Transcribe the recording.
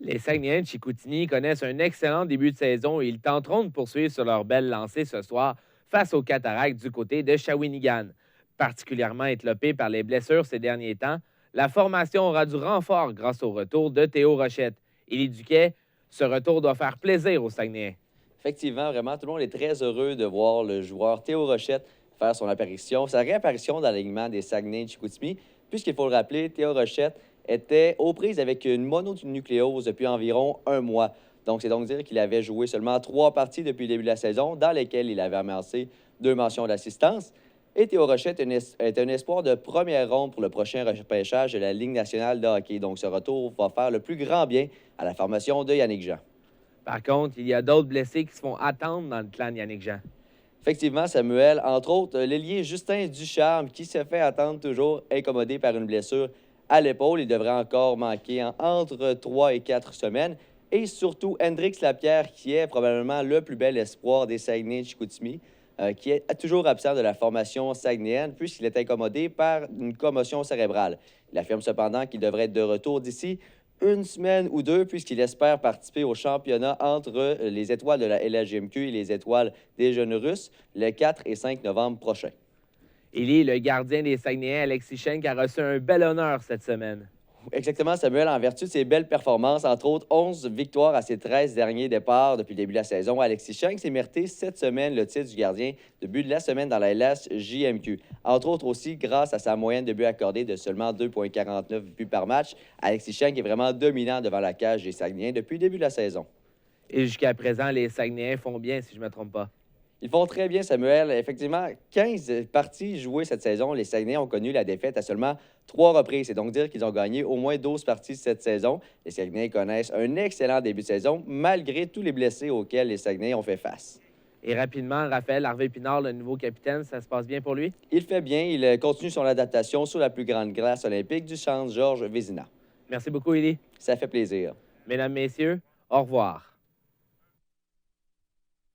Les Saguenayens de Chicoutimi connaissent un excellent début de saison et ils tenteront de poursuivre sur leur belle lancée ce soir face aux Cataractes du côté de Shawinigan. Particulièrement étlopée par les blessures ces derniers temps, la formation aura du renfort grâce au retour de Théo Rochette. Élie Duquet, ce retour doit faire plaisir aux Saguenayens. Effectivement, vraiment, tout le monde est très heureux de voir le joueur Théo Rochette faire son apparition, sa réapparition dans l'alignement des Saguenay de Chicoutimi, puisqu'il faut le rappeler, Théo Rochette était aux prises avec une mononucléose depuis environ un mois. Donc, c'est donc dire qu'il avait joué seulement 3 parties depuis le début de la saison, dans lesquelles il avait amassé 2 mentions d'assistance. Et Théo Rochette est un espoir de première ronde pour le prochain repêchage de la Ligue nationale de hockey. Donc, ce retour va faire le plus grand bien à la formation de Yannick Jean. Par contre, il y a d'autres blessés qui se font attendre dans le clan de Yannick Jean. Effectivement, Samuel, entre autres, l'ailier Justin Ducharme, qui se fait attendre toujours incommodé par une blessure à l'épaule. Il devrait encore manquer entre 3 et 4 semaines. Et surtout, Hendrix Lapierre, qui est probablement le plus bel espoir des Saguenay de Chicoutimi, qui est toujours absent de la formation saguenayenne puisqu'il est incommodé par une commotion cérébrale. Il affirme cependant qu'il devrait être de retour d'ici une semaine ou deux, puisqu'il espère participer au championnat entre les étoiles de la LHJMQ et les étoiles des jeunes Russes le 4 et 5 novembre prochain. Élie, le gardien des Saguenayens, Alexis Schenk, a reçu un bel honneur cette semaine. Exactement, Samuel, en vertu de ses belles performances, entre autres 11 victoires à ses 13 derniers départs depuis le début de la saison, Alexis Schenk s'est mérité cette semaine le titre du gardien de but de la semaine dans la LHJMQ. Entre autres aussi, grâce à sa moyenne de buts accordés de seulement 2,49 buts par match, Alexis Schenk est vraiment dominant devant la cage des Saguenayens depuis le début de la saison. Et jusqu'à présent, les Saguenayens font bien, si je ne me trompe pas. Ils font très bien, Samuel. Effectivement, 15 parties jouées cette saison. Les Saguenayens ont connu la défaite à seulement 3 reprises. C'est donc dire qu'ils ont gagné au moins 12 parties cette saison. Les Saguenayens connaissent un excellent début de saison, malgré tous les blessés auxquels les Saguenayens ont fait face. Et rapidement, Raphaël Harvey-Pinard, le nouveau capitaine, ça se passe bien pour lui? Il fait bien. Il continue son adaptation sur la plus grande glace olympique du centre Georges Vézina. Merci beaucoup, Élie. Ça fait plaisir. Mesdames, Messieurs, au revoir.